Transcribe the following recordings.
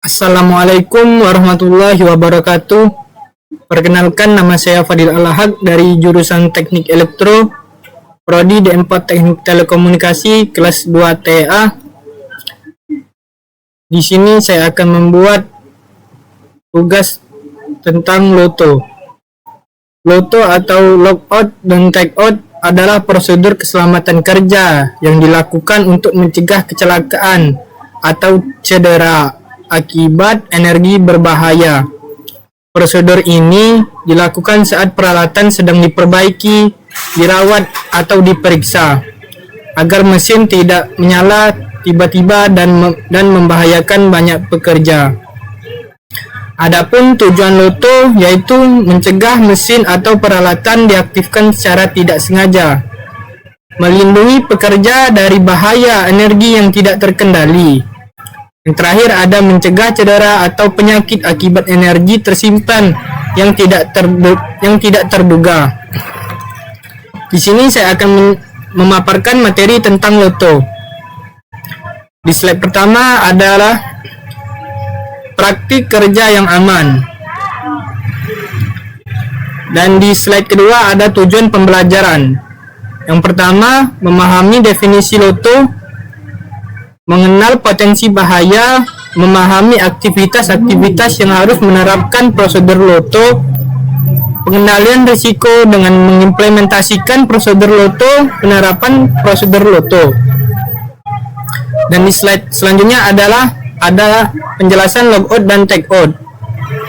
Assalamualaikum warahmatullahi wabarakatuh. Perkenalkan, nama saya Fadil Al-Ahad dari jurusan Teknik Elektro, Prodi D4 Teknik Telekomunikasi, kelas 2 TA. Di sini saya akan membuat tugas tentang loto. Loto atau logout dan tagout adalah prosedur keselamatan kerja yang dilakukan untuk mencegah kecelakaan atau cedera akibat energi berbahaya. Prosedur ini dilakukan saat peralatan sedang diperbaiki, dirawat, atau diperiksa agar mesin tidak menyala tiba-tiba dan membahayakan banyak pekerja. Adapun tujuan loto yaitu mencegah mesin atau peralatan diaktifkan secara tidak sengaja, melindungi pekerja dari bahaya energi yang tidak terkendali. Yang terakhir ada mencegah cedera atau penyakit akibat energi tersimpan yang tidak terduga. Di sini saya akan memaparkan materi tentang loto. Di slide pertama adalah praktik kerja yang aman. Dan di slide kedua ada tujuan pembelajaran. Yang pertama, memahami definisi loto, mengenal potensi bahaya, memahami aktivitas-aktivitas yang harus menerapkan prosedur loto, pengendalian risiko dengan mengimplementasikan prosedur loto, penerapan prosedur loto. Dan di slide selanjutnya adalah penjelasan logout dan tagout.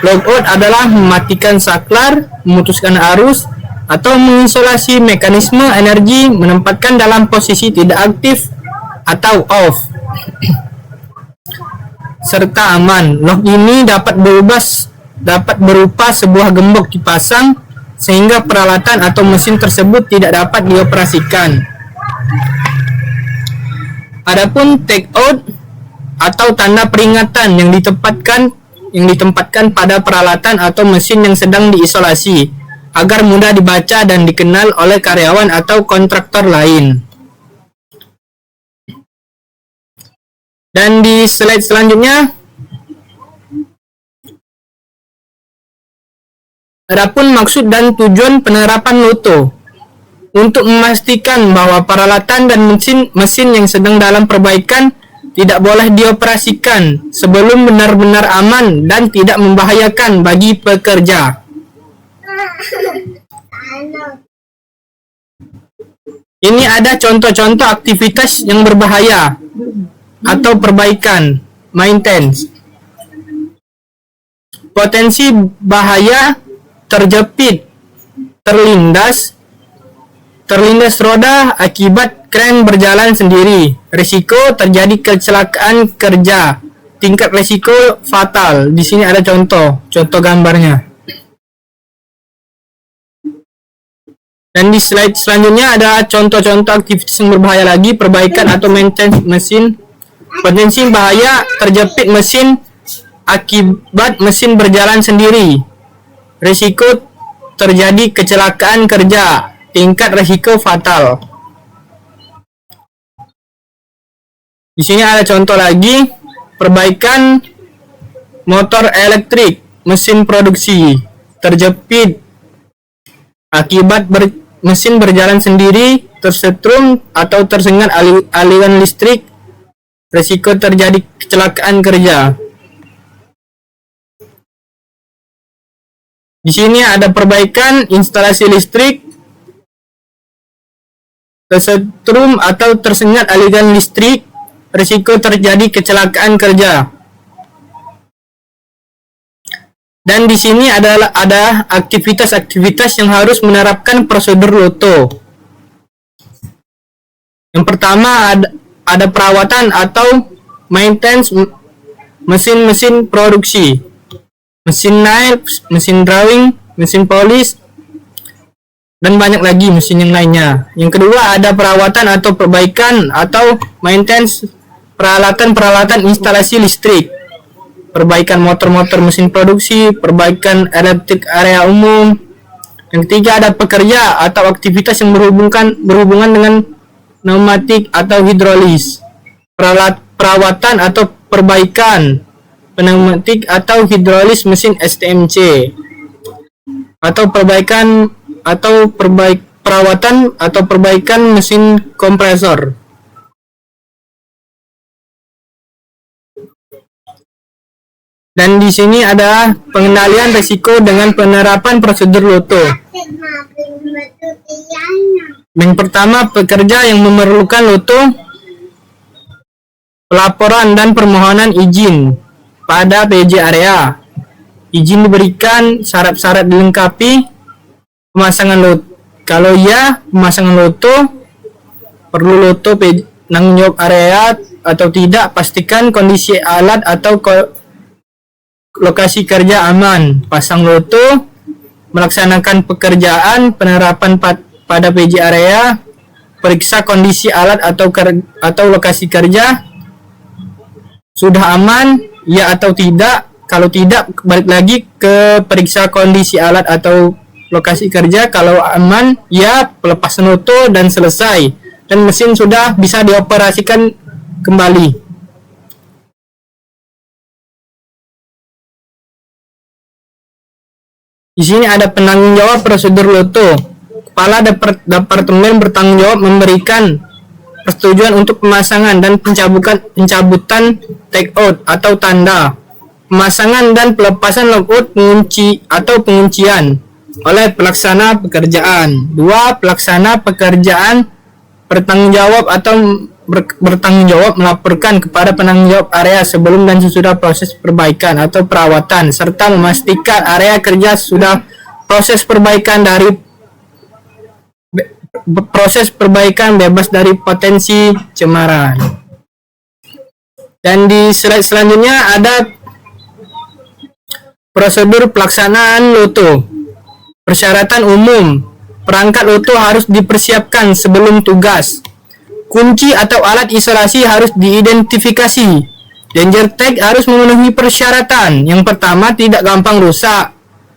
Logout adalah mematikan saklar, memutuskan arus, atau mengisolasi mekanisme energi, menempatkan dalam posisi tidak aktif atau off, serta aman. Log ini dapat berupa sebuah gembok dipasang sehingga peralatan atau mesin tersebut tidak dapat dioperasikan. Adapun tagout atau tanda peringatan yang ditempatkan pada peralatan atau mesin yang sedang diisolasi agar mudah dibaca dan dikenal oleh karyawan atau kontraktor lain. Dan di slide selanjutnya, adapun maksud dan tujuan penerapan loto untuk memastikan bahwa peralatan dan mesin yang sedang dalam perbaikan tidak boleh dioperasikan sebelum benar-benar aman dan tidak membahayakan bagi pekerja. Ini ada contoh-contoh aktivitas yang berbahaya atau perbaikan, maintenance. Potensi bahaya: terjepit, terlindas roda akibat kren berjalan sendiri. Risiko terjadi kecelakaan kerja, tingkat risiko fatal. Di sini ada contoh gambarnya. Dan di slide selanjutnya ada contoh-contoh aktivitas yang berbahaya lagi, perbaikan atau maintenance mesin. Potensi bahaya: terjepit mesin akibat mesin berjalan sendiri. Risiko terjadi kecelakaan kerja, tingkat risiko fatal. Di sini ada contoh lagi, perbaikan motor elektrik, mesin produksi. Terjepit akibat mesin berjalan sendiri, tersetrum atau tersengat aliran listrik. Risiko terjadi kecelakaan kerja. Di sini ada perbaikan instalasi listrik, tersetrum atau tersengat aliran listrik. Risiko terjadi kecelakaan kerja. Dan di sini ada aktivitas-aktivitas yang harus menerapkan prosedur loto. Yang pertama ada perawatan atau maintenance mesin-mesin produksi, mesin nail, mesin drawing, mesin polish, dan banyak lagi mesin yang lainnya. Yang kedua ada perawatan atau perbaikan atau maintenance peralatan-peralatan instalasi listrik, perbaikan motor-motor mesin produksi, perbaikan elektrik area umum. Yang ketiga ada pekerja atau aktivitas yang berhubungan dengan pneumatik atau hidrolis, perawatan atau perbaikan pneumatik atau hidrolis mesin STMC, atau perawatan atau perbaikan mesin kompresor. Dan di sini ada pengendalian risiko dengan penerapan prosedur LOTO. Yang pertama, pekerja yang memerlukan LOTO, pelaporan dan permohonan izin pada PJ area. Izin diberikan, syarat-syarat dilengkapi, pemasangan LOTO. Kalau ya, pemasangan LOTO, perlu LOTO penanggung jawab area atau tidak, pastikan kondisi alat atau lokasi kerja aman, pasang LOTO, melaksanakan pekerjaan, penerapan pada PJ area, periksa kondisi alat atau lokasi kerja, sudah aman, ya atau tidak. Kalau tidak, balik lagi ke periksa kondisi alat atau lokasi kerja. Kalau aman, ya pelepasan LOTO dan selesai, dan mesin sudah bisa dioperasikan kembali. Di sini ada penanggung jawab prosedur LOTO. Kepala Departemen bertanggung jawab memberikan persetujuan untuk pemasangan dan pencabutan take out atau tanda, pemasangan dan pelepasan logout penguncian oleh pelaksana pekerjaan. 2. Pelaksana pekerjaan bertanggung jawab melaporkan kepada penanggung jawab area sebelum dan sesudah proses perbaikan atau perawatan, serta memastikan area kerja sudah proses perbaikan bebas dari potensi cemaran. Dan di slide selanjutnya ada prosedur pelaksanaan LOTO. Persyaratan umum, perangkat LOTO harus dipersiapkan sebelum tugas. Kunci atau alat isolasi harus diidentifikasi. Danger tag harus memenuhi persyaratan. Yang pertama, tidak gampang rusak.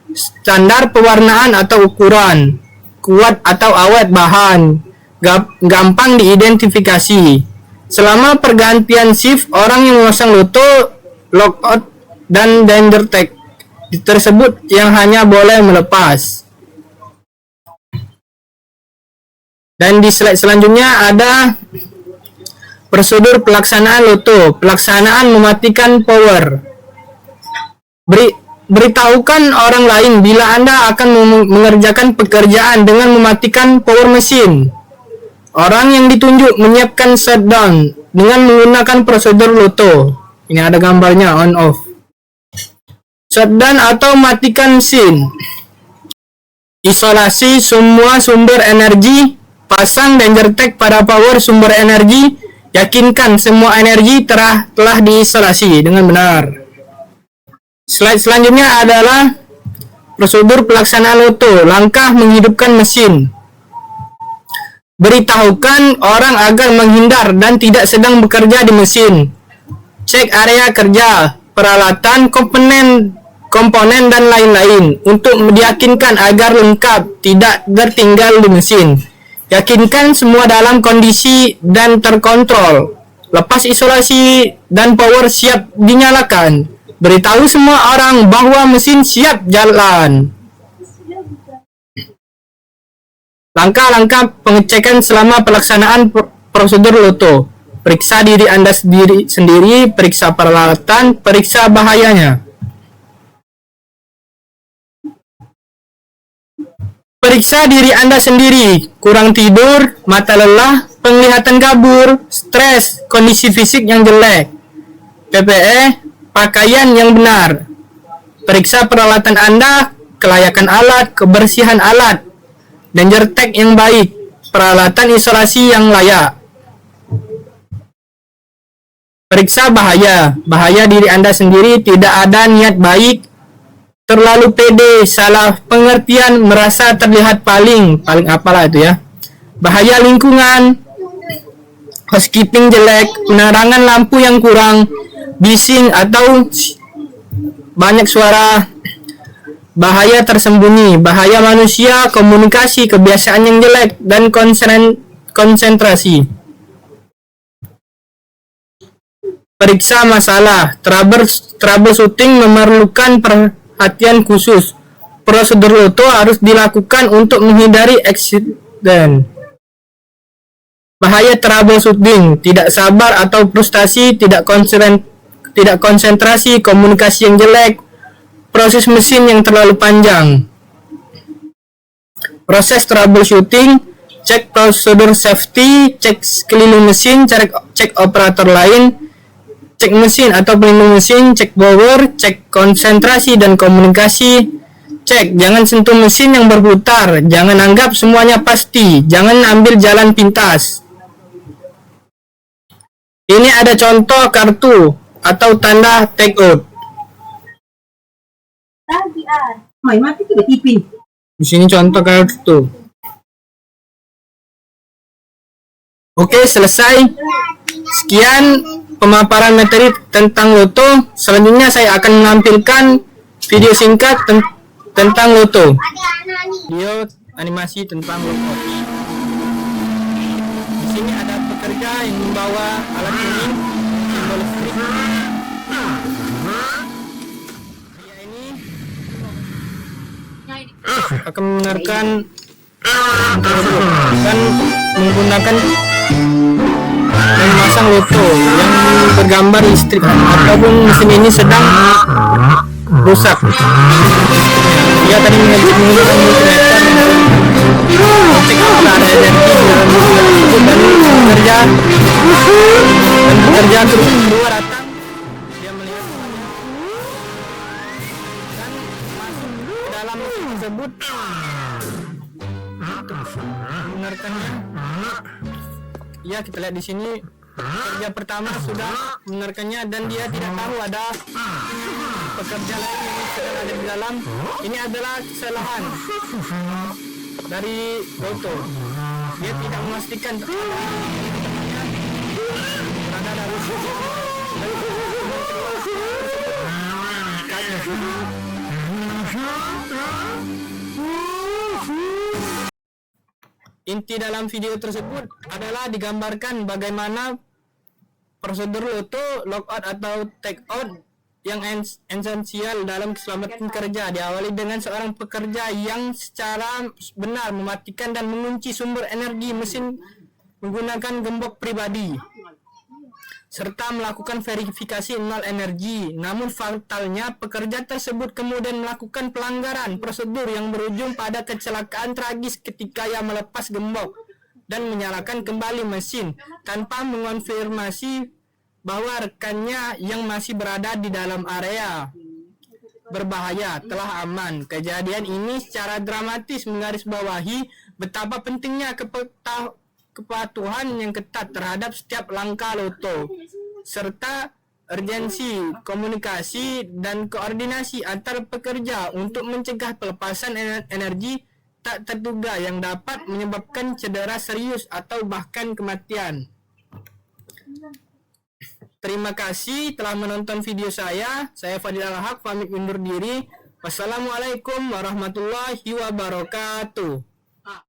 Standar pewarnaan atau ukuran. Kuat atau awet bahan. Gampang diidentifikasi. Selama pergantian shift, orang yang memasang LOTO, lockout, dan danger tag tersebut yang hanya boleh melepas. Dan di slide selanjutnya ada prosedur pelaksanaan LOTO. Pelaksanaan mematikan power. Beritahukan orang lain bila Anda akan mengerjakan pekerjaan dengan mematikan power mesin. Orang yang ditunjuk menyiapkan shutdown dengan menggunakan prosedur LOTO. Ini ada gambarnya on off. Shutdown atau matikan mesin. Isolasi semua sumber energi. Pasang danger tag pada power sumber energi. Yakinkan semua energi telah diisolasi dengan benar. Slide selanjutnya adalah prosedur pelaksanaan LOTO. Langkah menghidupkan mesin. Beritahukan orang agar menghindar dan tidak sedang bekerja di mesin. Cek area kerja, peralatan, komponen dan lain-lain untuk meyakinkan agar lengkap, tidak tertinggal di mesin. Yakinkan semua dalam kondisi dan terkontrol. Lepas isolasi dan power siap dinyalakan. Beritahu semua orang bahwa mesin siap jalan. Langkah-langkah pengecekan selama pelaksanaan prosedur LOTO. Periksa diri Anda sendiri, periksa peralatan, periksa bahayanya. Periksa diri Anda sendiri, kurang tidur, mata lelah, penglihatan kabur, stres, kondisi fisik yang jelek, PPE, pakaian yang benar. Periksa peralatan Anda, kelayakan alat, kebersihan alat, danger tag yang baik, peralatan isolasi yang layak. Periksa bahaya diri Anda sendiri, tidak ada niat baik, terlalu pede, salah pengertian, merasa terlihat paling apalah itu ya. Bahaya lingkungan, housekeeping jelek, penerangan lampu yang kurang, bising atau banyak suara, bahaya tersembunyi, bahaya manusia, komunikasi, kebiasaan yang jelek, dan konsentrasi. Periksa masalah. Troubleshooting memerlukan perhatian khusus. Prosedur Loto harus dilakukan untuk menghindari eksiden. Bahaya troubleshooting, tidak sabar atau frustasi, tidak konsentrasi, komunikasi yang jelek, proses mesin yang terlalu panjang. Proses troubleshooting, cek prosedur safety, cek sekeliling mesin, cek operator lain, cek mesin atau pelindung mesin, cek power, cek konsentrasi dan komunikasi, cek jangan sentuh mesin yang berputar, jangan anggap semuanya pasti, jangan ambil jalan pintas. Ini ada contoh kartu atau tanda take out. Di sini contoh kartu. Oke, selesai. Sekian pemaparan materi tentang Loto. Selanjutnya saya akan menampilkan video singkat tentang Loto. Video animasi tentang Loto. Di sini ada pekerja yang membawa alat ini, simbol listrik. Dia ini akan menggunakan memasang Loto yang bergambar listrik ataupun mesin ini sedang rusak. Dia tadi menggunakan multimeter cek apakah ada energi dalam mesin dan bekerja terus keluar datang. Dia melihat semuanya dan masuk ke dalam mesin tersebut untuk membenarkannya. Ya, kita lihat di sini pekerja pertama sudah membenarkannya dan dia tidak tahu ada pekerja lain yang sedang ada di dalam. Ini adalah kesalahan dari Loto. Dia tidak memastikan berada dalam Inti dalam video tersebut adalah digambarkan bagaimana prosedur Loto, lockout atau take out yang esensial dalam keselamatan kerja. Diawali dengan seorang pekerja yang secara benar mematikan dan mengunci sumber energi mesin menggunakan gembok pribadi, serta melakukan verifikasi nol energi. Namun fatalnya pekerja tersebut kemudian melakukan pelanggaran prosedur yang berujung pada kecelakaan tragis ketika ia melepas gembok dan menyalakan kembali mesin tanpa mengonfirmasi bahwa rekannya yang masih berada di dalam area berbahaya telah aman. Kejadian ini secara dramatis menggarisbawahi betapa pentingnya kepatuhan yang ketat terhadap setiap langkah Loto, serta urgensi komunikasi dan koordinasi antar pekerja untuk mencegah pelepasan energi tak terduga yang dapat menyebabkan cedera serius atau bahkan kematian. Terima kasih telah menonton video saya. Saya Fadil Al-Haq pamit undur diri. Wassalamualaikum warahmatullahi wabarakatuh.